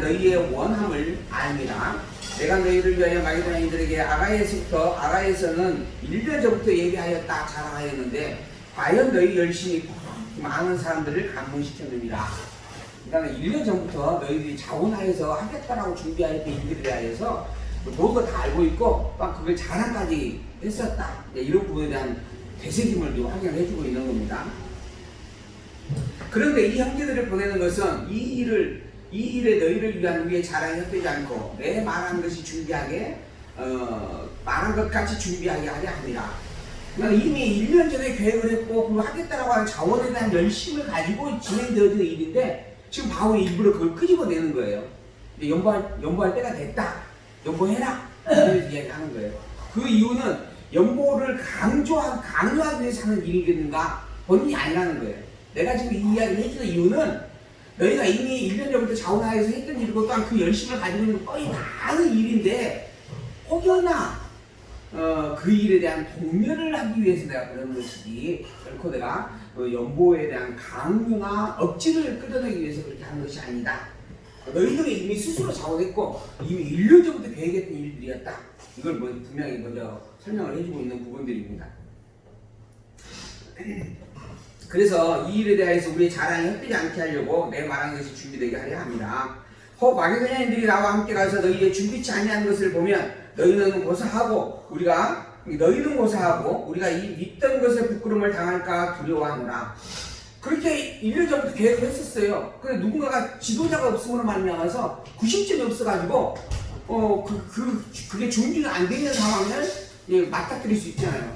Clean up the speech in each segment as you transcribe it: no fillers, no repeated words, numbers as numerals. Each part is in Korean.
너희의 원함을 압니다. 내가 너희를 위하여 마게도냐인들에게 아가에서는 1년 전부터 예비하였다 자랑하였는데 과연 너희 열심히 많은 사람들을 감동시켰느니라. 그러니까 1년 전부터 너희들이 자원하여서 하겠다라고 준비하였던 일들에 대해서 모두 다 알고 있고 또 그걸 자랑까지 했었다. 이런 부분에 대한 되새김을 확인을 해주고 있는 겁니다. 그런데 이 형제들을 보내는 것은 이 일에 너희를 위한 우리의 자랑이 헛되지 않고 내 말한 것이 준비하게 말한 것 같이 준비하게 하려 합니다. 그러니까 이미 1년 전에 계획을 했고 그걸 하겠다라고 하는 자원에 대한 열심을 가지고 진행되어지는 일인데 지금 바울이 일부러 그걸 끄집어내는 거예요. 연보할 때가 됐다. 연보해라. 이렇게 이야기하는 거예요. 그 이유는 연보를 강요하기 위해서 하는 일이겠는가? 본인이 아니라는 거예요. 내가 지금 이 이야기를 해주는 이유는 너희가 이미 1년 전부터 자원하여서 했던 일이고 또한 그 열심을 가지고 있는 거의 다 아는 일인데 혹여나 그 일에 대한 동료를 하기 위해서 내가 그러는 것이지 결코 내가 연보에 대한 강요나 억지를 끌어내기 위해서 그렇게 하는 것이 아니다. 너희들이 이미 스스로 자원했고 이미 1년 전부터 계획했던 일들이었다. 이걸 분명히 먼저 설명을 해주고 있는 부분들입니다. 그래서 이 일에 대해서 우리의 자랑이 헛되지 않게 하려고 내 말한 것이 준비되게 하려 합니다. 혹 마게도냐인들이 나와 함께 가서 너희의 준비치 아니한 것을 보면 너희는 고사하고 우리가 이 믿던 것에 부끄러움을 당할까 두려워하노라. 그렇게 1년 전부터 계획을 했었어요. 근데 누군가가 지도자가 없음으로 말미암아서 구심점이 없어가지고 그게 준비가 안 되는 상황을 맞닥뜨릴 수 있잖아요.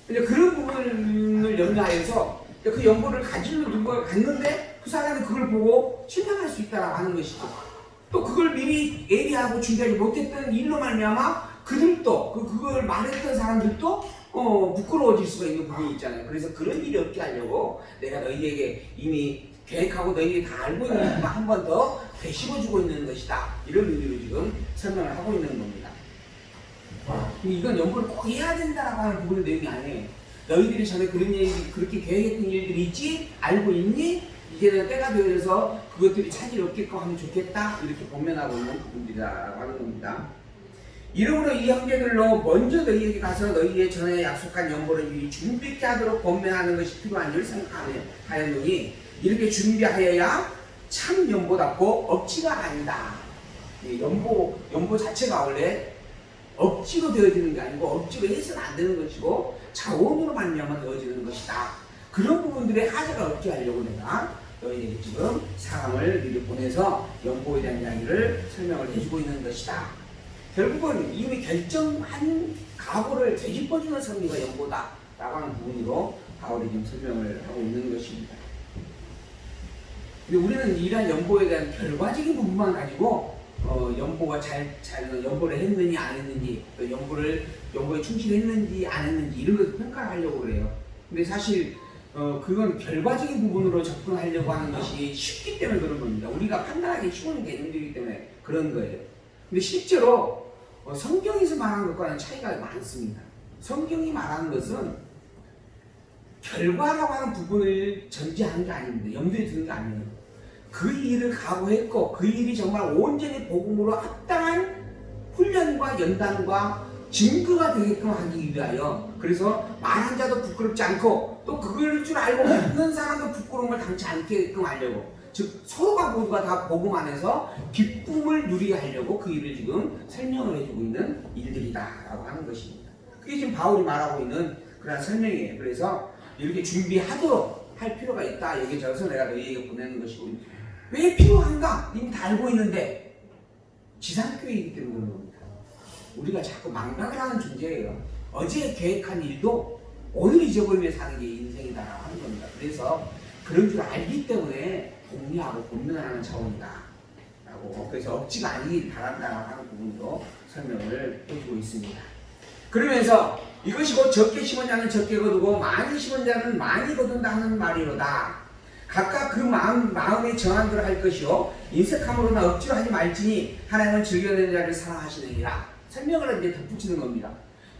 근데 그런 부분을 염려하여서 그 연보를 가지는 누군가가 갔는데 그 사람이 그걸 보고 실망할 수 있다고 하는 것이죠. 또 그걸 미리 예비하고 준비하지 못했던 일로 말미암아 그들도 그걸 말했던 사람들도 부끄러워질 수가 있는 부분이 있잖아요. 그래서 그런 일이 없게 하려고 내가 너희에게 이미 계획하고 너희들이 다 알고 있는 것만 한 번 더 되씹어주고 있는 것이다. 이런 의미로 지금 설명을 하고 있는 겁니다. 이건 연보를 꼭 해야 된다라고 하는 부분의 내용이 아니에요. 너희들이 전에 그렇게 계획했던 일들이 있지? 알고 있니? 이제는 때가 되어서 그것들이 차질이 없게끔 하면 좋겠다. 이렇게 권면하고 있는 부분들이라고 하는 겁니다. 이러므로 이 형제들로 먼저 너희에게 가서 너희의 전에 약속한 연보를 미리 준비케 하도록 권면하는 것이 필요한 줄 생각하였노니 이렇게 준비하여야 참 연보답고 억지가 아니다. 연보 자체가 원래 억지로 되어지는 게 아니고 억지로 해서는 안 되는 것이고 자원으로 말미암아 되어지는 것이다. 그런 부분들의 하자가 없게 하려고 내가 너희에게 지금 사람을 미리 보내서 연보에 대한 이야기를 설명을 해주고 있는 것이다. 결국은 이미 결정한 각오를 되짚어주는 섭리가 연보다 라고 하는 부분으로 바울이 지금 설명을 하고 있는 것입니다. 근데 우리는 이러한 연보에 대한 결과적인 부분만 가지고 연보가 연보를 했느니 안 했는지 또 연보에 충실했는지 안 했는지 이런 것을 평가를 하려고 그래요. 근데 사실 그건 결과적인 부분으로 접근하려고 하는 것이 쉽기 때문에 그런 겁니다. 우리가 판단하기 쉬운 개념들이기 때문에 그런 거예요. 근데 실제로 성경에서 말하는 것과는 차이가 많습니다. 성경이 말하는 것은 결과라고 하는 부분을 전제하는 게 아닙니다. 염두에 두는 게 아니에요. 그 일을 각오했고 그 일이 정말 온전히 복음으로 합당한 훈련과 연단과 증거가 되게끔 하기 위하여 그래서 말한 자도 부끄럽지 않고 또 그걸 줄 알고 듣는 사람도 부끄러움을 당치 않게끔 하려고 즉 서로가 모두가 다 복음 안에서 기쁨을 누리게 하려고 그 일을 지금 설명을 해주고 있는 일들이다 라고 하는 것입니다. 그게 지금 바울이 말하고 있는 그런 설명이에요. 그래서 이렇게 준비하도록 할 필요가 있다. 여기 적어서 내가 너희에게 보내는 것이고 왜 필요한가? 이미 다 알고 있는데 지상교회이기 때문에 그런 겁니다. 우리가 자꾸 망각을 하는 존재예요. 어제 계획한 일도 오늘 잊어버리며 사는 게 인생이다라고 하는 겁니다. 그래서 그런 줄 알기 때문에 독려하고 권면하는 차원이다 라고 그래서 억지가 아니길 바란다라고 하는 부분으로 설명을 해주고 있습니다. 그러면서 이것이 곧 적게 심은 자는 적게 거두고 많이 심은 자는 많이 거둔다는 말이로다. 각각 그 마음에 정한 대로 할 것이요 인색함으로나 억지로 하지 말지니 하나님은 즐겨내는 자를 사랑하시느니라. 설명을 이제 덧붙이는 겁니다.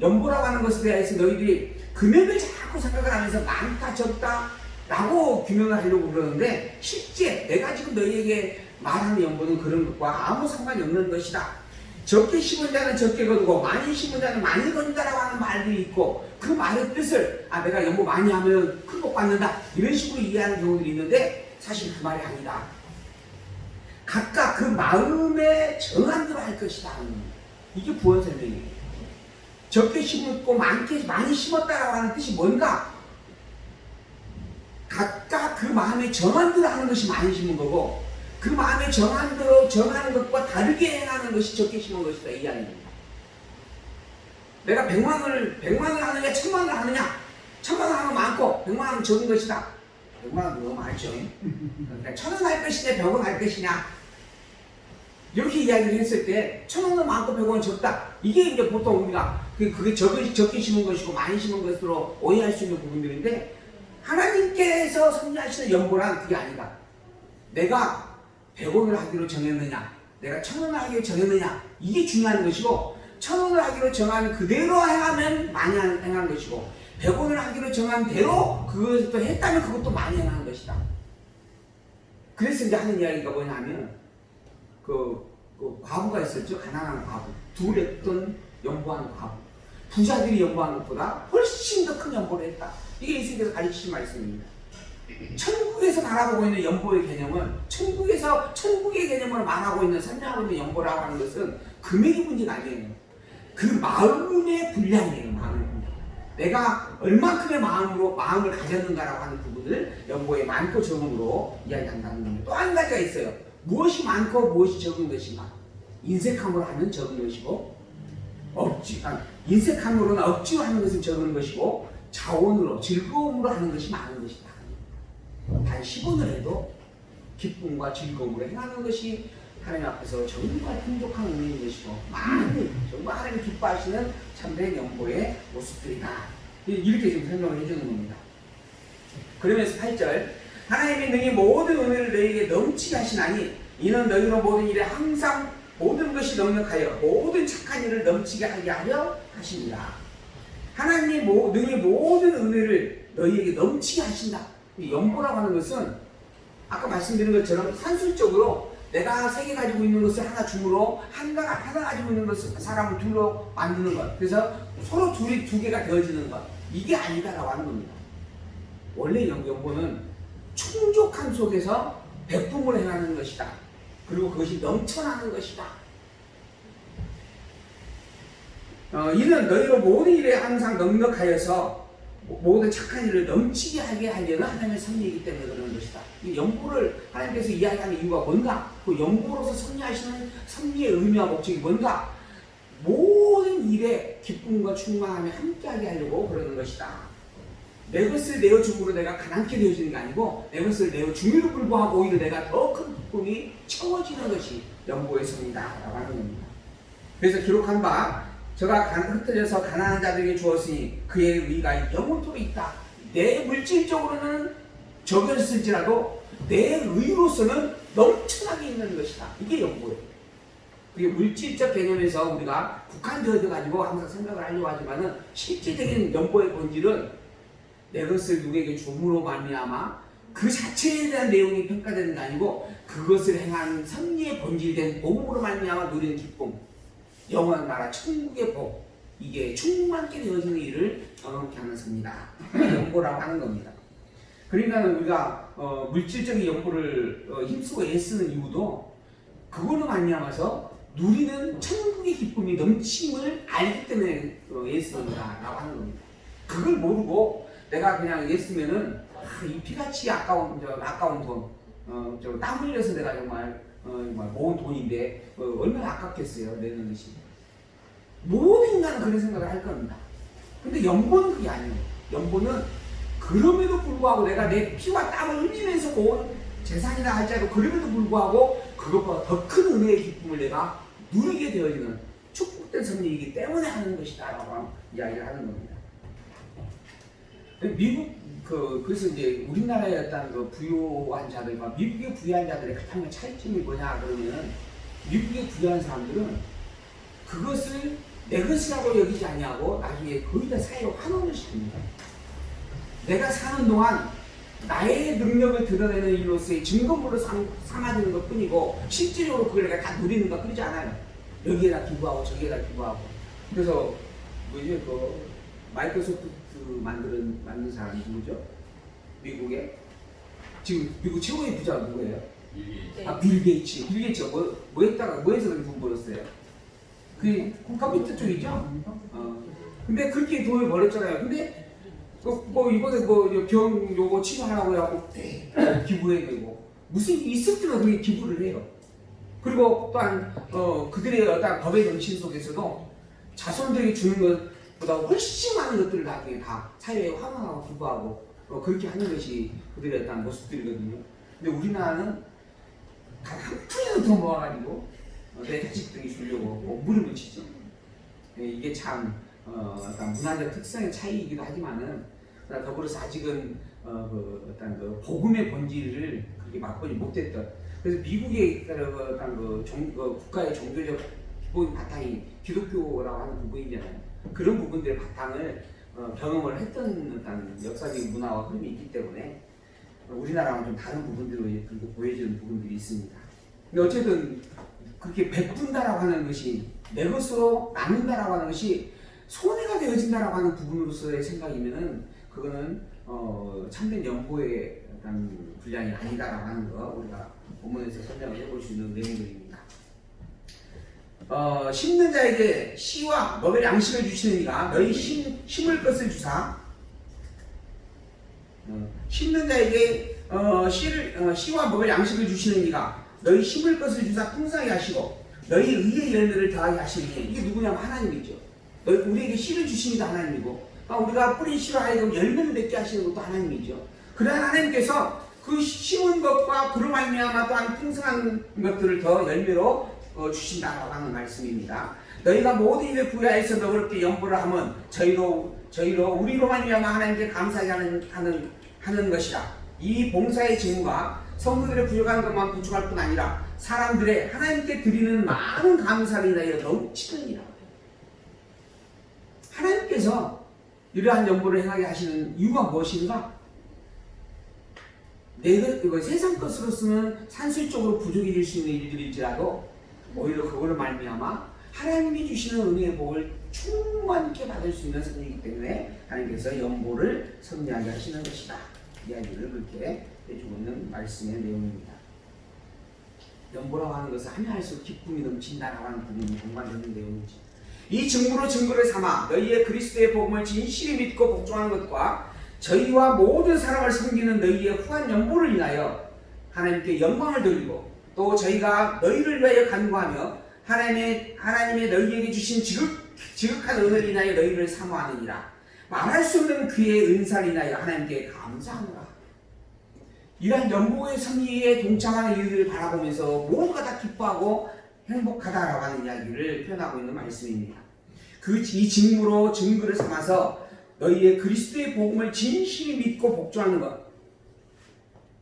연보라고 하는 것에 대해서 너희들이 금액을 자꾸 생각을 하면서 많다 적다 라고 규명을 하려고 그러는데 실제 내가 지금 너희에게 말하는 연보는 그런 것과 아무 상관이 없는 것이다. 적게 심은 자는 적게 거두고 많이 심은 자는 많이 거둔다라고 하는 말들이 있고, 그 말의 뜻을 내가 연보 많이 하면 큰 복 받는다 이런 식으로 이해하는 경우들이 있는데, 사실 그 말이 아니다. 각각 그 마음에 정한 대로 할 것이다. 이게 부원 설명이에요. 적게 심었고 많이 심었다라고 하는 뜻이 뭔가? 각각 그 마음에 정한 대로 하는 것이 많이 심은 거고, 그 마음에 정한 대로 정하는 것과 다르게 행하는 것이 적게 심은 것이다, 이 아닙니다. 내가 100만을 하느냐 1000만을 하느냐, 1000만을 하면 많고 100만 하면 적은 것이다. 100만은 너무 많죠. 1000원 할 것이냐 100원 할 것이냐, 이렇게 이야기를 했을 때 1000원은 많고 100원은 적다. 이게 이제 보통 우리가 그게 적게 심은 것이고 많이 심은 것으로 오해할 수 있는 부분들인데, 하나님께서 섭리하시는 연보란 그게 아니다. 내가 100원을 하기로 정했느냐, 내가 1000원을 하기로 정했느냐, 이게 중요한 것이고, 1000원을 하기로 정한 그대로 행하면 많이 행한 것이고, 100원을 하기로 정한 대로 그것을 또 했다면 그것도 많이 행하는 것이다. 그래서 이제 하는 이야기가 뭐냐면, 그 과부가 있었죠. 가난한 과부, 둘 했던 연보하는 과부, 부자들이 연보하는 것보다 훨씬 더 큰 연보를 했다. 이게 예수님께서 가르치신 말씀입니다. 천국에서 바라보고 있는 연보의 개념은, 천국의 개념으로 말하고 있는, 설명하고 있는 연보라고 하는 것은 금액의 문제가 아니에요. 그 마음의 분량이에요. 마음의 분량. 내가 얼만큼의 마음을 가졌는가라고 하는 부분을 연보의 많고 적음으로 이야기한다는 겁니다. 또 한 가지가 있어요. 무엇이 많고 무엇이 적은 것인가? 인색함으로 하면 적은 것이고, 인색함으로는 억지로 하는 것은 적은 것이고, 자원으로 즐거움으로 하는 것이 많은 것이다. 단 10원을 해도 기쁨과 즐거움으로 행하는 것이 하나님 앞에서 정말 풍족한 은혜인 것이고, 많이 정말 하나님 기뻐하시는 참된 연보의 모습들이다. 이렇게 지금 설명을 해주는 겁니다. 그러면서 8절, 하나님이 능히 모든 은혜를 너희에게 넘치게 하시나니 이는 너희로 모든 일에 항상 모든 것이 넉넉하여 모든 착한 일을 넘치게 하게 하려 하십니다. 하나님이 능히 모든 은혜를 너희에게 넘치게 하신다. 이 연보라고 하는 것은 아까 말씀드린 것처럼 산술적으로 내가 3개 가지고 있는 것을 하나 줌으로, 하나 가지고 있는 것을 사람을 둘로 만드는 것, 그래서 서로 둘이 2개가 되어지는 것, 이게 아니다라고 하는 겁니다. 원래 연보는 충족함 속에서 백품을 행하는 것이다. 그리고 그것이 넘쳐나는 것이다. 이는 너희로 모든 일에 항상 넉넉하여서 모든 착한 일을 넘치게 하게 하려는 하나님의 섭리이기 때문에 그러는 것이다. 이 연보를 하나님께서 이야기하는 이유가 뭔가? 그 연보로서 섭리하시는 섭리의 의미와 목적이 뭔가? 모든 일에 기쁨과 충만함에 함께하게 하려고 그러는 것이다. 내 것을 내어줌으로 내가 가난케 되어지는 게 아니고, 내 것을 내어줌에도 불구하고 오히려 내가 더 큰 기쁨이 채워지는 것이 연보의 섭리다라고 하는 겁니다. 그래서 기록한 바, 저가 흩어져서 가난한 자들에게 주었으니 그의 의가 영원토록 있다. 내 물질적으로는 적였을지라도 내 의로서는 넘쳐나게 있는 것이다. 이게 연보예요. 그게 물질적 개념에서 우리가 국한되어 가지고 항상 생각을 하려고 하지만은, 실질적인 연보의 본질은 내 것을 누구에게 줌으로 말미암아 그 자체에 대한 내용이 평가되는 게 아니고, 그것을 행하는 섭리의 본질된 복음으로 말미암아 누리는 기쁨, 영원한 나라 천국의 복, 이게 충만케 되어지는 일을 경험케 하는 섭니다. 연보라고 하는 겁니다. 그러니까 우리가 물질적인 연보를 힘쓰고 애쓰는 이유도 그걸로 말미암아서 누리는 천국의 기쁨이 넘침을 알기 때문에 애쓰는 거다라고 하는 겁니다. 그걸 모르고 내가 그냥 애쓰면은 이 피같이 아까운 돈, 땀 흘려서 내가 정말 모은 돈인데 얼마나 아깝겠어요, 내는 것이. 모든 인간은 그런 생각을 할 겁니다. 근데 연보는 그게 아니에요. 연보는 그럼에도 불구하고 내가 내 피와 땀을 흘리면서 모은 재산이라 할지라도, 그럼에도 불구하고 그것보다 더 큰 은혜의 기쁨을 내가 누리게 되어지는 축복된 섭리이기 때문에 하는 것이다 라고 이야기를 하는 겁니다. 그래서 이제 우리나라의 어떤 그 부유한 자들과 미국의 부유한 자들의 가장 큰 차이점이 뭐냐 그러면, 미국의 부유한 사람들은 그것을 내 것이라고 여기지 아니하고 나중에 거의 다 사회로 환원을 시킵니다. 내가 사는 동안 나의 능력을 드러내는 일로서의 증거물로 삼아주는 것 뿐이고 실질적으로 그걸 내가 다 누리는 것 그러지 않아요. 여기에다 기부하고 저기에다 기부하고. 그래서 뭐지 그 마이크로소프트 만든 사람이 누구죠? 미국에 지금 미국 최고의 부자가 누구예요? 빌 게이츠. 빌 게이츠가 뭐 했다가 뭐해서 그렇게 돈 벌었어요? 그 컴퓨터 쪽이죠. 근데 그렇게 돈을 벌었잖아요. 근데 뭐 이번에 뭐 병 요거 치료하라고 해갖고 기부해야 되고 무슨 있을 때만 그렇게 기부를 해요. 그리고 또한 그들의 어떤 법의 정신 속에서도 자손들에게 주는 것보다 훨씬 많은 것들을 나중에 다 사회에 환원하고 기부하고 그렇게 하는 것이 그들의 어떤 모습들이거든요. 근데 우리나라는 단 한 푼이라도 더 모아가지고 내 자식들이 주려고 무릎을 치죠. 이게 참 어떤 문화적 특성의 차이이기도 하지만은 더불어서 아직은 어떤 그 복음의 본질을 그렇게 맛보지 못했던. 그래서 미국의 어떤 국가의 종교적 기본 바탕이 기독교라고 하는 부분이잖아요. 그런 부분들의 바탕을 경험을 했던 어떤 역사적인 문화와 흐름이 있기 때문에 우리나라랑 좀 다른 부분들로 그렇게 보여지는 부분들이 있습니다. 근데 어쨌든 그렇게 베푼다라고 하는 것이 내 것으로 나눈다라고 하는 것이 손해가 되어진다라고 하는 부분으로서의 생각이면은 그거는 참된 연보의 어떤 분량이 아니다라고 하는 거 우리가 본문에서 설명을 해볼 수 있는 내용들입니다. 심는 자에게 씨와 먹을 양식을 주시는 이가 너희 심을 것을 주사. 심는 자에게 씨와 먹을 양식을 주시는 이가 너희 심을 것을 주사 풍성하게 하시고 너희 의의 열매를 더하게 하시니. 이게 누구냐면 하나님이죠. 우리에게 씨를 주시니까 하나님이고 우리가 뿌린 씨로 하여금 열매를 맺게 하시는 것도 하나님이죠. 그러나 하나님께서 그 심은 것과 그로 말미암아 또한 풍성한 것들을 더 열매로 주신다라고 하는 말씀입니다. 너희가 모든 일을 부여해서 너그럽게 연보를 하면 저희로 우리로 말미암아 하나님께 감사하게 하는 것이라. 이 봉사의 직무가 성도들의 부족한 것만 부족할 뿐 아니라 사람들의 하나님께 드리는 많은 감사를 인하여 넘치느니라. 하나님께서 이러한 연보를 행하게 하시는 이유가 무엇인가? 이거 세상 것으로서는 산술적으로 부족해질 수 있는 일들일지라도 오히려 그거를 말미암아 하나님이 주시는 은혜의 복을 충만하게 받을 수 있는 선이기 때문에 하나님께서 연보를 섭리하게 하시는 것이다. 이야기를 그렇게 해주고 있는 말씀의 내용입니다. 연보라고 하는 것은 하면 할수록 기쁨이 넘친다라고 하는 부분이 공감되는 내용이지. 이 증거로 증거를 삼아 너희의 그리스도의 복음을 진실히 믿고 복종하는 것과 저희와 모든 사람을 섬기는 너희의 후한 연보를 인하여 하나님께 영광을 돌리고 또 저희가 너희를 위하여 간구하며 하나님의 너희에게 주신 지극한 은혜를 인하여 너희를 사모하느니라. 말할 수 없는 그의 은사를 인하여 하나님께 감사하노라. 이러한 연보의 섭리에 동참하는 이들을 바라보면서 모두가 다 기뻐하고 행복하다라고 하는 이야기를 표현하고 있는 말씀입니다. 이 직무로 증거를 삼아서 너희의 그리스도의 복음을 진실히 믿고 복종하는 것.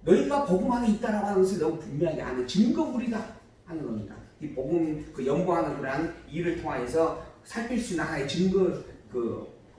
너희가 복음 안에 있다라고 하는 것을 너무 분명하게 아는 증거물이다 하는 겁니다. 이 복음 연보하는 그러한 일을 통하여서 살필 수 있는 하나의 증거,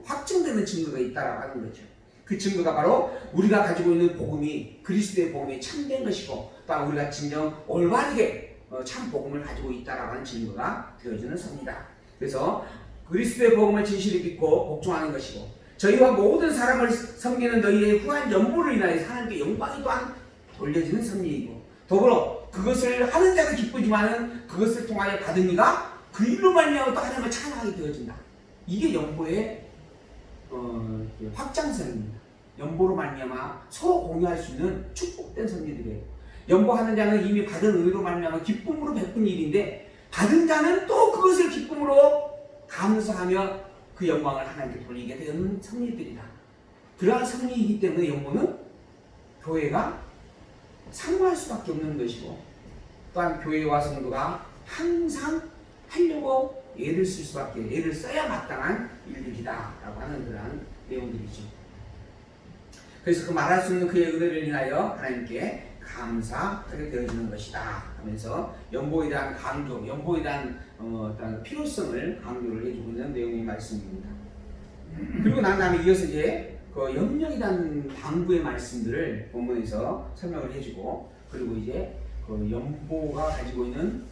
확증되는 증거가 있다라고 하는 거죠. 그 증거가 바로 우리가 가지고 있는 복음이 그리스도의 복음이 참된 것이고 또 우리가 진정 올바르게 참 복음을 가지고 있다라고 하는 증거가 되어지는 섭니다. 그래서 그리스도의 복음을 진실히 믿고 복종하는 것이고 저희와 모든 사람을 섬기는 너희의 후한 연보를 인하여 하나님께 영광이 또한 돌려지는 섭리이고 더불어 그것을 하는 자는 기쁘지만은 그것을 통하여 받은 이가 그 일로 말미암아 또 하나님을 찬양하게 되어진다. 이게 연보의 확장성입니다. 연보로 말미암아 서로 공유할 수 있는 축복된 섭리들이에요. 연보하는 자는 이미 받은 은혜로 말미암아 기쁨으로 베푼 일인데 받은 자는 또 그것을 기쁨으로 감사하며 그 영광을 하나님께 돌리게 되는 섭리들이다. 그러한 섭리이기 때문에 연보는 교회가 사모할 수밖에 없는 것이고 또한 교회와 성도가 항상 하려고 애를 써야 마땅한 일들이다 라고 하는 그러한 내용들이죠. 그래서 그 말할 수 없는 그의 은혜를 인하여 하나님께 감사하게 되어지는 것이다 하면서 연보에 대한 강조, 연보에 대한 어떤 필요성을 강조를 해주고 있는 내용의 말씀입니다. 그리고 난 다음에 이어서 이제 그 염려이란 당부의 말씀들을 본문에서 설명을 해주고, 그리고 이제 그 연보가 가지고 있는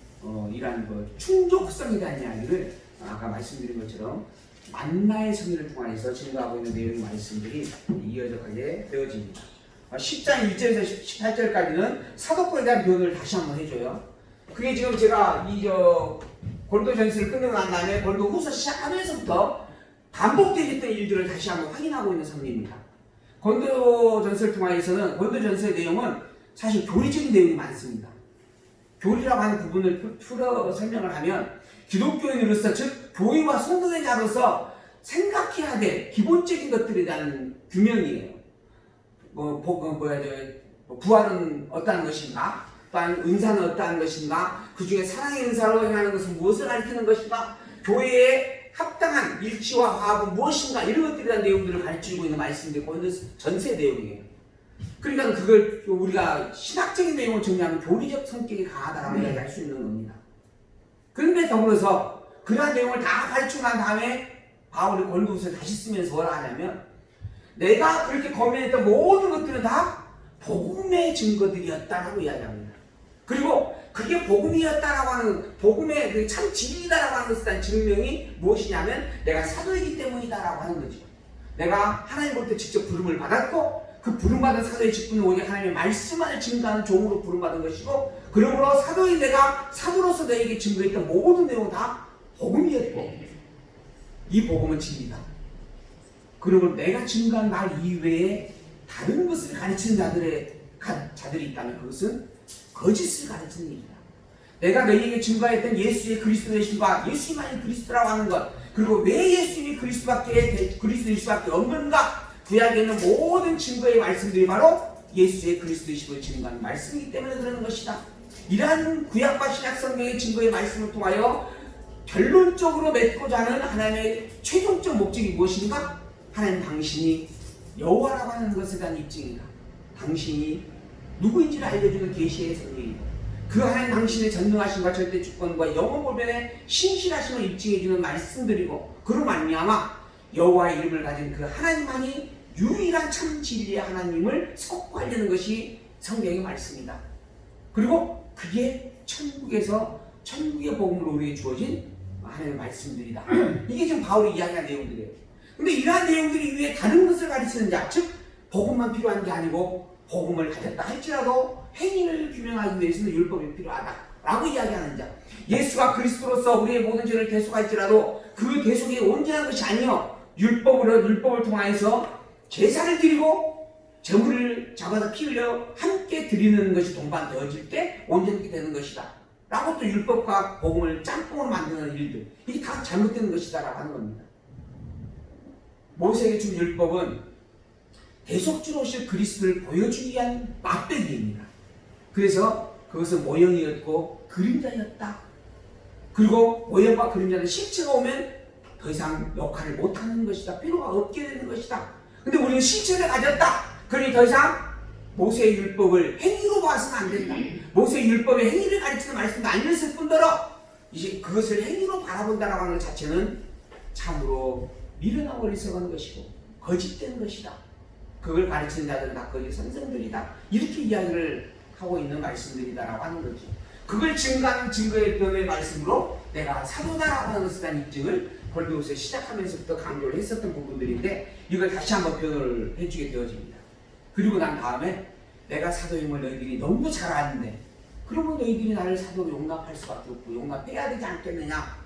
이러한 그 충족성에 대한 이야기를 아까 말씀드린 것처럼 만나의 섭리를 통해서 증거하고 있는 내용의 말씀들이 이어져 가게 되어집니다. 10장 1절에서 18절까지는 사도권에 대한 표현을 다시 한번 해줘요. 그게 지금 제가 고린도전서를 끝내고 난 다음에 고린도후서 시작하면서부터 반복되어 있던 일들을 다시 한번 확인하고 있는 섭리입니다. 고린도전서를 통해서는 고린도전서의 내용은 사실 교리적인 내용이 많습니다. 교리라고 하는 부분을 풀어 설명을 하면 기독교인으로서, 즉 교회와 성도된 자로서 생각해야 될 기본적인 것들에 대한 규명이에요. 부활은 어떠한 것인가? 또한 은사는 어떠한 것인가? 그 중에 사랑의 은사로 행하는 것은 무엇을 가리키는 것인가? 교회에 합당한 일치와 화합은 무엇인가? 이런 것들에 대한 내용들을 가르치고 있는 말씀들이 고린도 전체의 내용이에요. 그러니까 그걸 우리가 신학적인 내용을 정리하면 교리적 성격이 강하다라고 이야기할 수 있는 겁니다. 그런데 더불어서 그러한 내용을 다 가르치고 난 다음에 바울이 고린도후서를 다시 쓰면서 뭐라 하냐면, 내가 그렇게 고민했던 모든 것들은 다 복음의 증거들이었다라고 이야기합니다. 그리고 그게 복음이었다라고 하는, 복음의 참 진리다라고 하는 것에 대한 증명이 무엇이냐면 내가 사도이기 때문이다라고 하는 거죠. 내가 하나님으로부터 직접 부름을 받았고, 그 부름받은 사도의 직분은 오직 하나님의 말씀을 증거하는 종으로 부름받은 것이고, 그러므로 사도인 내가 사도로서 너에게 증거했던 모든 내용은 다 복음이었고, 이 복음은 진리다. 그러므로 내가 증거한 말 이외에 다른 것을 가르치는 자들이 있다면 그것은 거짓을 가르치는 일이다. 내가 너희에게 증거했던 예수의 그리스도 되심과 예수만이 그리스도라고 하는 것, 그리고 왜 예수님이 그리스도일 수밖에 없는가? 구약에 있는 모든 증거의 말씀들이 바로 예수의 그리스도이심을 증거하는 말씀이기 때문에 그러는 것이다. 이러한 구약과 신약 성경의 증거의 말씀을 통하여 결론적으로 맺고자 하는 하나님의 최종적 목적이 무엇인가? 하나님 당신이 여호와라고 하는 것에 대한 입증이다. 당신이 누구인지를 알려주는 계시의 성령이고, 그 하나님 당신의 전능하심과 절대 주권과 영원보변의 신실하심을 입증해주는 말씀들이고, 그로 말미암아 여호와의 이름을 가진 그 하나님만이 유일한 참 진리의 하나님을 선포하려는 것이 성경의 말씀이다. 그리고 그게 천국의 복음으로 우리에게 주어진 하나님의 말씀들이다. 이게 지금 바울이 이야기한 내용들이에요. 근데 이러한 내용들이 위에 다른 것을 가르치는 자, 즉 복음만 필요한 게 아니고 복음을 가졌다 할지라도 행위를 규명하기 위해서는 율법이 필요하다라고 이야기하는 자, 예수가 그리스도로서 우리의 모든 죄를 대속할지라도 그 대속이 온전한 것이 아니요 율법을 통하여서 제사를 드리고 제물을 잡아서 피 흘려 함께 드리는 것이 동반되어질 때 온전하게 되는 것이다 라고 또 율법과 복음을 짬뽕으로 만드는 일들, 이게 다 잘못되는 것이다 라고 하는 겁니다. 모세에게 준 율법은 대속주로 오실 그리스도를 보여주기 위한 맛배기입니다. 그래서 그것은 모형이었고 그림자였다. 그리고 모형과 그림자는 실체가 오면 더 이상 역할을 못하는 것이다. 필요가 없게 되는 것이다. 근데 우리는 실체를 가졌다. 그러니 더 이상 모세의 율법을 행위로 봐서는 안 된다. 모세의 율법의 행위를 가르치는 말씀도 아니었을 뿐더러 이제 그것을 행위로 바라본다라고 하는 것 자체는 참으로 미련하고 어리석은 것이고 거짓된 것이다. 그걸 가르치는 자들은 다 거짓 선생들이다. 이렇게 이야기를 하고 있는 말씀들이다라고 하는 거죠. 그걸 증거하는 증거의 변의 말씀으로 내가 사도다라고 하는 것에 대한 입증을 고린도후서 시작하면서부터 강조를 했었던 부분들인데, 이걸 다시 한번 표현을 해주게 되어집니다. 그리고 난 다음에 내가 사도임을 너희들이 너무 잘 아는데 그러면 너희들이 나를 사도로 용납할 수밖에 없고 용납해야 되지 않겠느냐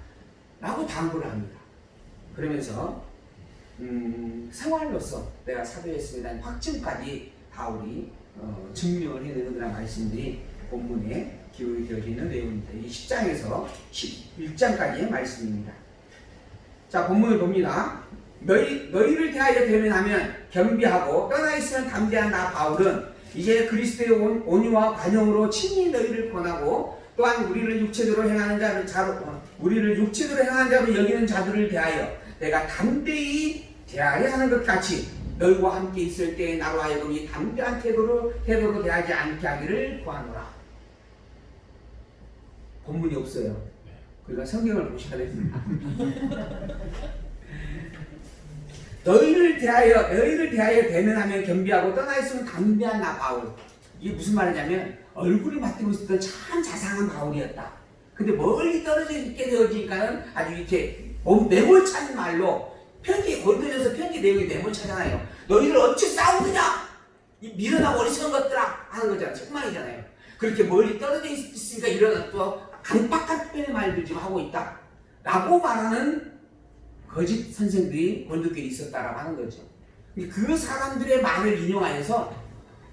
라고 당부를 합니다. 그러면서 생활로서 내가 사도였음에 대한 확증까지 바울이 증명을 해내는 그런 말씀들이 본문에 기록이 되어져 있는 내용입니다. 이 10장에서 11장까지의 말씀입니다. 자, 본문을 봅니다. 너희를 대하여 대면하면 겸비하고 떠나 있으면 담대한 나 바울은 이제 그리스도의 온유와 관용으로 친히 너희를 권하고, 또한 우리를 육체대로 행하는 자로 여기는 자들을 대하여 내가 담대히 대하려 하는 것 같이 너희와 함께 있을 때에 나로 하여금 이 담대한 태도로 대하지 않게 하기를 구하노라. 본문이 없어요. 그러니까 성경을 보셔야 됩니다. 너희를 대하여 대면하면 겸비하고 떠나 있으면 담대한 나 바울. 이게 무슨 말이냐면 얼굴이 맞대고 있었던 참 자상한 바울이었다. 근데 멀리 떨어져 있게 되어지니까는 아주 이렇게 매몰찬 말로 편지 건드려서 편지 내용이 매몰차잖아요. 너희를 어찌 싸우느냐? 이 미련하고 어리석은 것들아 하는 거잖아요. 책망이잖아요. 그렇게 멀리 떨어져 있으니까 이런 또 강박한 표현의 말들 좀 하고 있다 라고 말하는 거짓 선생들이 고린도교에 있었다라고 하는 거죠. 그 사람들의 말을 인용하여서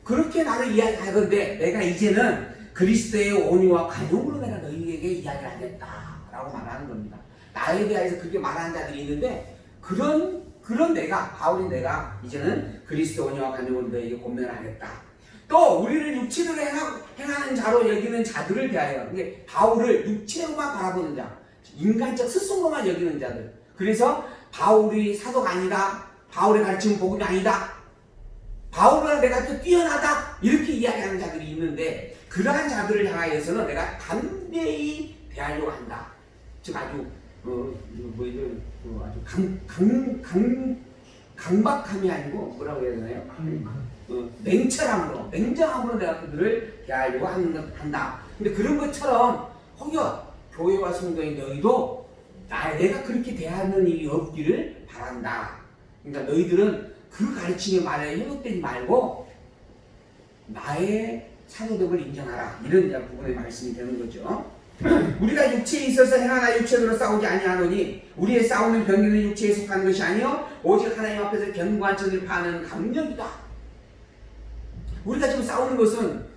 그렇게 나를 이야기하건대 내가 이제는 그리스도의 온유와 관용으로 내가 너희에게 이야기를 하겠다라고 말하는 겁니다. 나에 대해서 그렇게 말하는 자들이 있는데 그런 내가 바울인 내가 이제는 그리스도 온유와 관용으로 너희에게 권면을 하겠다. 또 우리를 육체로 행하는 자로 여기는 자들을 대하여 이게 바울을 육체로만 바라보는 자, 인간적 스승으로만 여기는 자들. 그래서 바울이 사도가 아니다. 바울의 가르침은 복음이 아니다. 바울은 내가 또 뛰어나다. 이렇게 이야기하는 자들이 있는데 그러한 자들을 향하여서는 내가 담대히 대하려고 한다. 즉 아주 아주 강박함이 아니고 뭐라고 해야 되나요? 냉철함으로, 냉정함으로 내가 그들을 대하려고 한다. 근데 그런 것처럼 혹여 교회와 성도인 너희도 내가 그렇게 대하는 일이 없기를 바란다. 그러니까 너희들은 그 가르침의 말에 현혹되지 말고 나의 사도됨을 인정하라. 이런 부분의 말씀이 되는 거죠. 우리가 육체에 있어서 행하나 육체로 싸우지 아니하노니 우리의 싸우는 병기는 육체에 속한 것이 아니요 오직 하나님 앞에서 견고한 chân을 파는 강력이다. 우리가 지금 싸우는 것은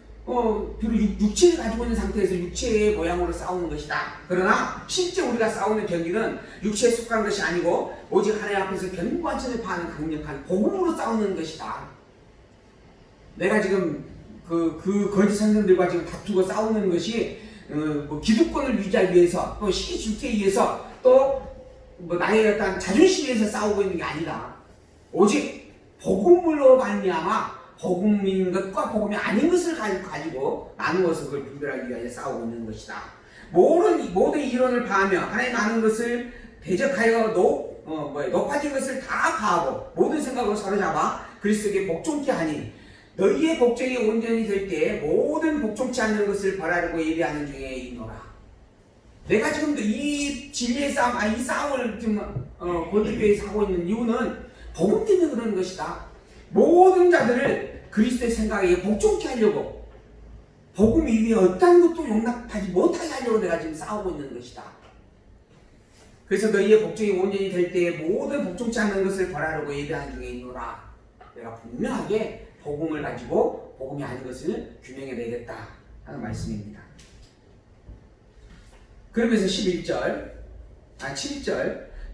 비록 육체를 가지고 있는 상태에서 육체의 모양으로 싸우는 것이다. 그러나 실제 우리가 싸우는 병기는 육체에 속한 것이 아니고 오직 하나님 앞에서 견고한 chân을 파는 강력한 복음으로 싸우는 것이다. 내가 지금 그 거짓 선생들과 지금 다투고 싸우는 것이 기득권을 유지하기 위해서 또 시주태에 의해서 또 나의 어떤 자존심에 의해서 싸우고 있는 게 아니라 오직 복음으로 말미암아 복음인 것과 복음이 아닌 것을 가지고 나누어서 그걸 분별하기 위하여 싸우고 있는 것이다. 모든 이론을 파하며 하나님 아는 것을 대적하여 높아진 것을 다 파하고 모든 생각으로 사로잡아 그리스도에게 복종케 하니 너희의 복종이 온전히 될 때에 모든 복종치 않는 것을 벌하려고 예비하는 중에 있노라. 내가 지금도 이 진리의 싸움, 이 싸움을 지금 고린도교에서 하고 있는 이유는 복음 때문에 그러는 것이다. 모든 자들을 그리스도의 생각에 복종케 하려고 복음 이외에 어떤 것도 용납하지 못하게 하려고 내가 지금 싸우고 있는 것이다. 그래서 너희의 복종이 온전히 될 때에 모든 복종치 않는 것을 벌하려고 예비하는 중에 있노라. 내가 분명하게 복음을 가지고 복음이 아닌 것을 규명해내겠다 하는 말씀입니다. 그러면서 7절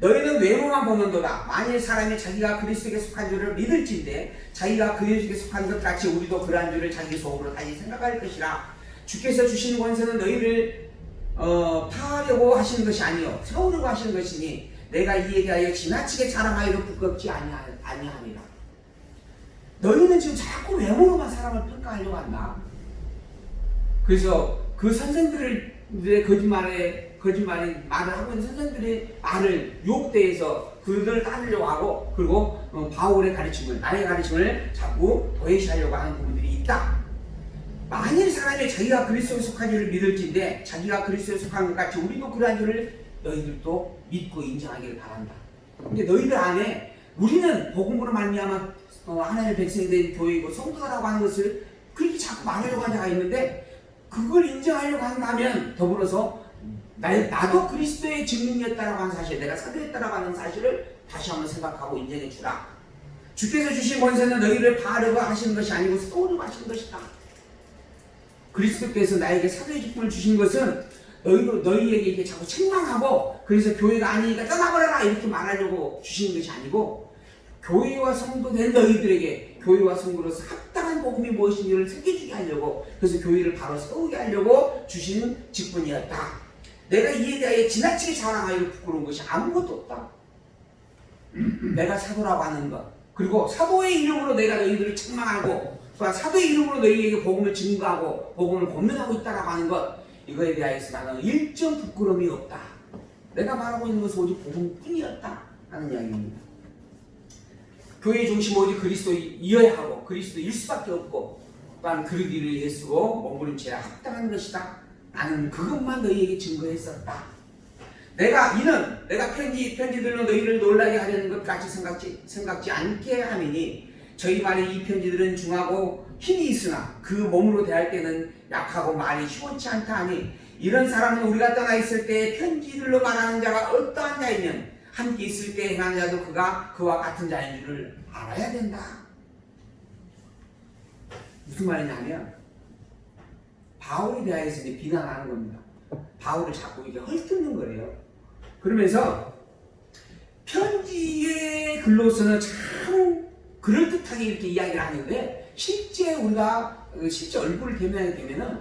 너희는 외모만 보는도다. 만일 사람이 자기가 그리스도에게 속한 줄을 믿을진데 자기가 그리스도에게 속한 것 같이 우리도 그러한 줄을 자기 속으로 다시 생각할 것이라. 주께서 주시는 권세는 너희를 파하려고 하시는 것이 아니요 세우려고 하시는 것이니 내가 이에 대하여 지나치게 자랑하여도 부끄럽지 아니하니라. 너희는 지금 자꾸 외모로만 사람을 평가하려고 한다. 그래서 그 선생들의 말을 하고 있는 선생들의 말을 유혹대해서 그들을 따르려고 하고 그리고 바울의 가르침을 나의 가르침을 자꾸 도외시하려고 하는 부분들이 있다. 만일 사람이 자기가 그리스도에 속한 줄을 믿을진데 자기가 그리스도에 속한 것 같이 우리도 그러한 줄을 너희들도 믿고 인정하기를 바란다. 근데 너희들 안에 우리는 복음으로 말미암아 하나님의 백성이 된 교회이고 성도라고 하는 것을 그렇게 자꾸 말하려고 하는 자가 있는데 그걸 인정하려고 한다면 더불어서 나도 그리스도의 증인이었다라고 하는 사실, 내가 사도였다라고 하는 사실을 다시 한번 생각하고 인정해 주라. 주께서 주신 권세는 너희를 파하려고 하시는 것이 아니고 세우려고 하시는 것이다. 그리스도께서 나에게 사도의 직분을 주신 것은 너희에게 이렇게 자꾸 책망하고 그래서 교회가 아니니까 떠나버려라 이렇게 말하려고 주시는 것이 아니고 교회와 성도 된 너희들에게 교회와 성도로서 합당한 복음이 무엇인지를 새겨주게 하려고 그래서 교회를 바로 세우게 하려고 주신 직분이었다. 내가 이에 대하여 지나치게 자랑하여 부끄러운 것이 아무것도 없다. 내가 사도라고 하는 것 그리고 사도의 이름으로 내가 너희들을 책망하고 또한 사도의 이름으로 너희에게 복음을 증거하고 복음을 권면하고 있다라고 하는 것 이거에 대하여서 나는 일점 부끄러움이 없다. 내가 말하고 있는 것은 오직 복음뿐이었다 하는 이야기입니다. 교회 중심 오직 그리스도이어야 하고 그리스도일 수밖에 없고 또한 그러기를 애쓰고 몸부림쳐야 합당한 것이다. 나는 그것만 너희에게 증거했었다. 내가 편지들로 너희를 놀라게 하려는 것까지 생각지 않게 하느니 저희 말의 이 편지들은 중하고 힘이 있으나 그 몸으로 대할 때는 약하고 말이 시원치 않다 하니 이런 사람은 우리가 떠나 있을 때 편지들로 말하는 자가 어떠한 자이면 함께 있을 때 행하는 자도 그와 같은 자인 줄을 알아야 된다. 무슨 말이냐면 바울에 대해서 이제 비난하는 겁니다. 바울을 자꾸 이제 헐뜯는 거예요. 그러면서 편지의 글로서는 참 그럴듯하게 이렇게 이야기를 하는데 실제 얼굴을 대면하게 되면은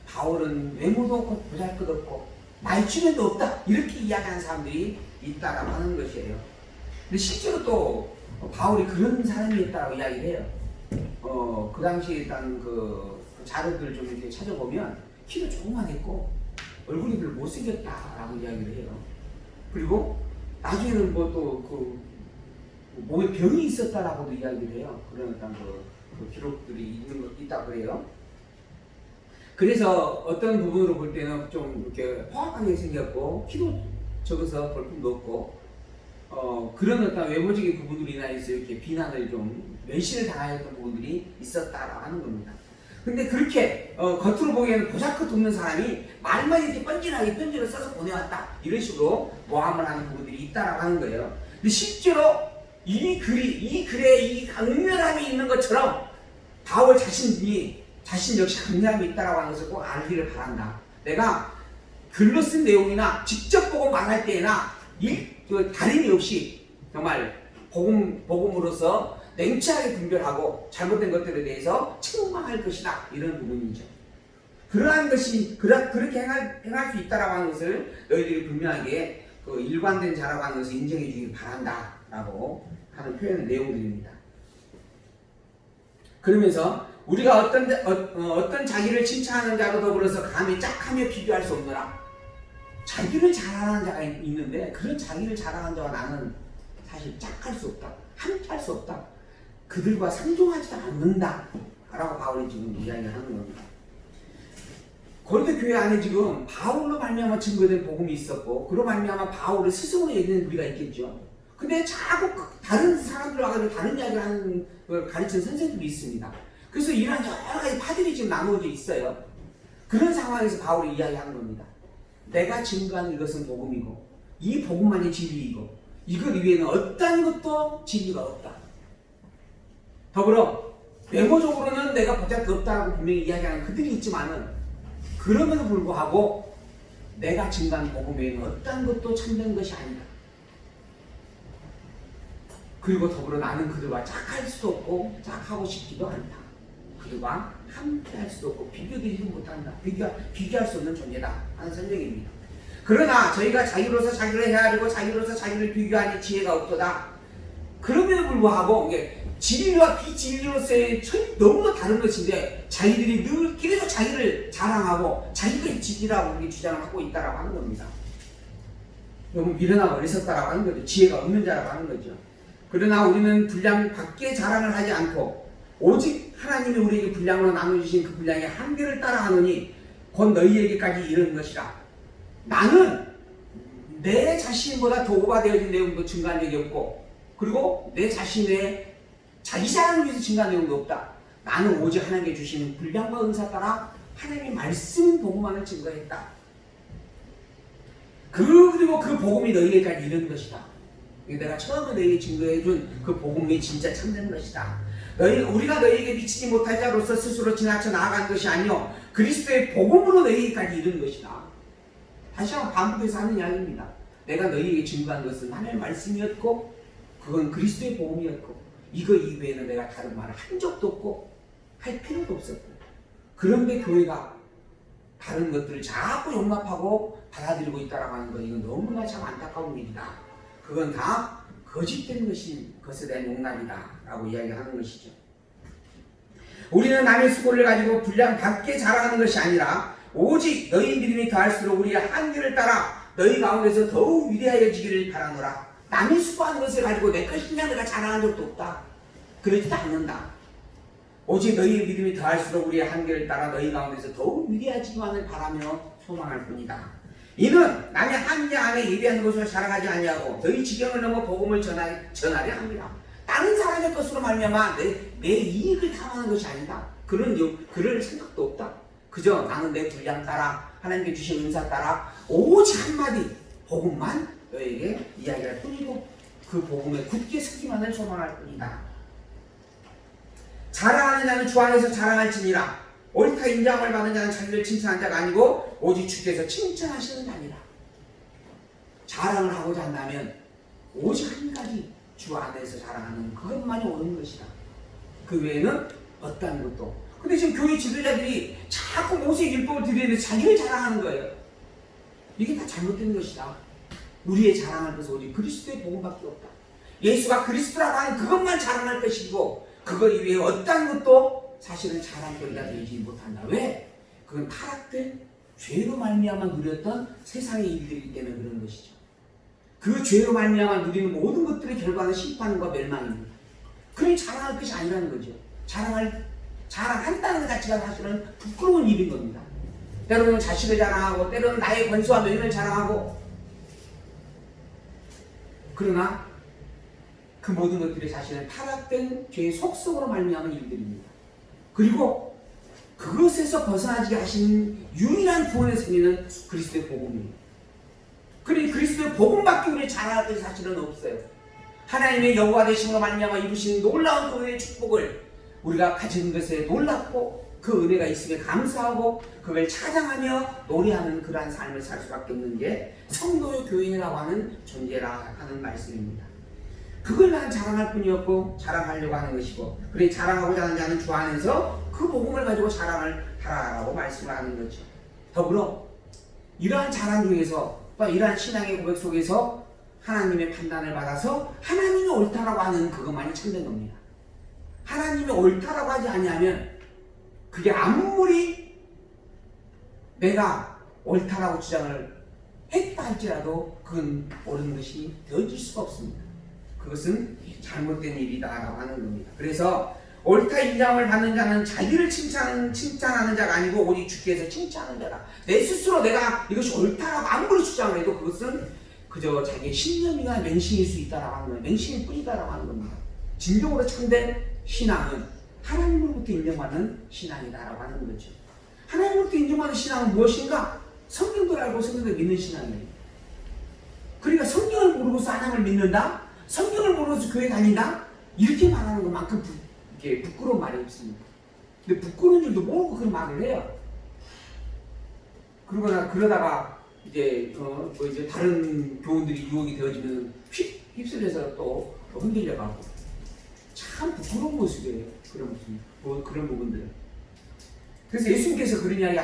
바울은 외모도 없고 보잘것없고 말주변도 없다 이렇게 이야기하는 사람들이 있다라고 하는 것이에요. 근데 실제로 또 바울이 그런 사람이었다고 이야기를 해요. 그 당시에 일단 그 자료들을 좀 이렇게 찾아보면 키도 조그만했고 얼굴이 별로 못생겼다라고 이야기를 해요. 그리고 나중에는 뭐 또 그 몸에 병이 있었다라고도 이야기를 해요. 그런 어떤 그 기록들이 있다고 그래요. 그래서 어떤 부분으로 볼 때는 좀 이렇게 포악하게 생겼고 키도 적어서 볼품도 없고 그런 어떤 외모적인 부분으로 인해서 이렇게 비난을 좀 멸시를 당하였던 부분들이 있었다라고 하는 겁니다. 근데 그렇게 겉으로 보기에는 보잘것없는 사람이 말만 이렇게 뻔질하게 편지를 써서 보내왔다 이런 식으로 모함을 하는 부분들이 있다라고 하는 거예요. 근데 실제로 이 글에 이 강렬함이 있는 것처럼 바울 자신 역시 강렬함이 있다라고 하는 것을 꼭 알기를 바란다. 내가 글로 쓴 내용이나 직접 보고 말할 때나 다름이 없이 정말 복음으로서 냉철하게 분별하고 잘못된 것들에 대해서 책망할 것이다 이런 부분이죠. 그러한 것이 그렇게 행할 수 있다라고 하는 것을 너희들이 분명하게 그 일관된 자라고 하는 것을 인정해 주길 바란다라고 하는 표현의 내용들입니다. 그러면서 우리가 어떤 자기를 칭찬하는 자로 더불어서 감히 짝하며 비교할 수 없노라. 자기를 잘하는 자가 있는데 그런 자기를 잘하는 자와 나는 사실 짝할 수 없다. 함께할 수 없다. 그들과 상종하지도 않는다 라고 바울이 지금 이야기를 하는 겁니다. 고린도 교회 안에 지금 바울로 말미암아 증거된 복음이 있었고 그로 말미암아 바울을 스승으로 여기는 우리가 있겠죠. 근데 자꾸 다른 사람들 와가지고 다른 이야기를 하는 걸 가르치는 선생님들이 있습니다. 그래서 이러한 여러 가지 파들이 지금 나누어져 있어요. 그런 상황에서 바울이 이야기하는 겁니다. 내가 증거하는 이것은 복음이고 이 복음만이 진리이고 이것 이외에는 어떤 것도 진리가 없다. 더불어 외모적으로는 내가 보잘것없다고 분명히 이야기하는 그들이 있지만은 그럼에도 불구하고 내가 증거한 복음 외에는 어떤 것도 참된 것이 아니다. 그리고 더불어 나는 그들과 짝할 수도 없고 짝하고 싶지도 않다. 그들과 함께할 수도 없고 비교되지도 못한다. 비교할 수 없는 존재다 하는 설명입니다. 그러나 저희가 자기로서 자기를 헤아리고 자기로서 자기를 비교하니 지혜가 없도다. 그럼에도 불구하고 이게 진리와 비진리로서의 너무나 다른 것인데 자기들이 늘 계속 자기를 자랑하고 자기가 진리라고 우리 주장을 하고 있다라고 하는 겁니다. 너무 미련하고 어리석다라고 하는 거죠. 지혜가 없는 자라고 하는 거죠. 그러나 우리는 분량 밖에 자랑을 하지 않고 오직 하나님이 우리에게 분량으로 나눠주신 그 분량의 한계를 따라하노니 곧 너희에게까지 이르는 것이라. 나는 내 자신보다 더 오바되어진 내용도 증가한 적이 없고 그리고 내 자신의 자기 자랑을 위해서 증가한 내용도 없다. 나는 오직 하나님께 주시는 분량과 은사 따라 하나님의 말씀 복음만을 증거했다. 그리고 그 복음이 너희에게까지 이르는 것이다. 내가 처음에 너희에게 증거해준 그 복음이 진짜 참된 것이다. 우리가 너희에게 미치지 못할 자로서 스스로 지나쳐 나아간 것이 아니요 그리스도의 복음으로 너희에게까지 이르는 것이다. 다시 한번 반복해서 하는 이야기입니다. 내가 너희에게 증거한 것은 하나님의 말씀이었고 그건 그리스도의 복음이었고 이거 이외에는 내가 다른 말을 한 적도 없고 할 필요도 없었고 그런데 교회가 다른 것들을 자꾸 용납하고 받아들이고 있다라고 하는 건 이건 너무나 참 안타까운 일이다. 그건 다 거짓된 것에 대한 용납이다 라고 이야기하는 것이죠. 우리는 남의 수고를 가지고 분량 밖에 자랑하는 것이 아니라 오직 너희 믿음이 더할수록 우리의 한계를 따라 너희 가운데서 더욱 위대하여지기를 바라노라. 남이 수고하는 것을 가지고 내 것이냐 내가 자랑한 적도 없다. 그러지도 않는다. 오직 너희의 믿음이 더할수록 우리의 한계를 따라 너희 가운데서 더욱 위대해지기만을 바라며 소망할 뿐이다. 이는 남의 한계 안에 예비한 것으로 자랑하지 아니하고 너희 지경을 넘어 복음을 전하려 합니다. 다른 사람의 것으로 말미암아 내 이익을 탐하는 것이 아니다. 그럴 생각도 없다. 그저 나는 내 분량 따라 하나님께 주신 은사 따라 오직 한마디 복음만 너에게 이야기할 뿐이고 그 복음에 굳게 서기만을 소망할 뿐이다. 자랑하는 자는 주 안에서 자랑할지니라. 옳다 인정을 받는 자는 자기를 칭찬한 자가 아니고 오직 주께서 칭찬하시는 자니라. 자랑을 하고자 한다면 오직 한 가지 주 안에서 자랑하는 그것만이 옳은 것이다. 그 외에는 어떠한 것도. 근데 지금 교회 지도자들이 자꾸 모세의 율법을 드리는데 자기를 자랑하는 거예요. 이게 다 잘못된 것이다. 우리의 자랑할 것은 오직 그리스도의 복음밖에 없다. 예수가 그리스도라고 하는 그것만 자랑할 것이고 그거 이외에 어떠한 것도 사실은 자랑거리가 되지 못한다. 왜? 그건 타락된 죄로 말미암아 누렸던 세상의 일들이기 때문에 그런 것이죠. 그 죄로 말미암아 누리는 모든 것들의 결과는 심판과 멸망입니다. 그러니 자랑할 것이 아니라는 거죠. 자랑한다는 것 자체가 사실은 부끄러운 일인 겁니다. 때로는 자식을 자랑하고 때로는 나의 권수와 명예를 자랑하고 그러나 그 모든 것들이 사실은 타락된 죄의 속성으로 말미암은 일들입니다. 그리고 그것에서 벗어나지 하시는 유일한 구원의 승리는 그리스도의 복음이에요. 그러니 그리스도의 복음밖에 우리 자랑할 것이 사실은 없어요. 하나님의 여호와 되심으로 말미암아 입으신 놀라운 그 은혜의 축복을 우리가 가진 것에 놀랍고 그 은혜가 있음에 감사하고 그걸 찬양하며 노래하는 그러한 삶을 살 수밖에 없는 게 성도의 교회라고 하는 존재라 하는 말씀입니다. 그걸 난 자랑할 뿐이었고 자랑하려고 하는 것이고 그래 자랑하고자 하는 자는 주 안에서 그 복음을 가지고 자랑을 하라라고 말씀을 하는 거죠. 더불어 이러한 자랑 중에서 또 이러한 신앙의 고백 속에서 하나님의 판단을 받아서 하나님이 옳다라고 하는 그것만이 참된 겁니다. 하나님이 옳다라고 하지 아니하면 그게 아무리 내가 옳다라고 주장을 했다 할지라도 그건 옳은 것이 되어질 수가 없습니다. 그것은 잘못된 일이다라고 하는 겁니다. 그래서 옳다 인정을 받는 자는 자기를 칭찬하는 자가 아니고 오직 주께서 칭찬하는 자다. 내 스스로 내가 이것이 옳다라고 아무리 주장을 해도 그것은 그저 자기의 신념이나 맹신일 수 있다라고 하는 거예요. 맹신일 뿐이다라고 하는 겁니다. 진정으로 참된 신앙은 하나님으로부터 인정받는 신앙이다라고 하는 거죠. 하나님으로부터 인정받는 신앙은 무엇인가? 성경도 알고 성경도 믿는 신앙이에요. 그러니까 성경을 모르고서 하나님을 믿는다? 성경을 모르고서 교회 다닌다? 이렇게 말하는 것만큼 부끄러운 말이 없습니다. 근데 부끄러운 줄도 모르고 그런 말을 해요. 그러다가 이제 다른 교훈들이 유혹이 되어지면 휩쓸려서 또 흔들려가고 참 부끄러운 모습이에요. 그런 부분들. 그래서 예수님께서 그런 이야기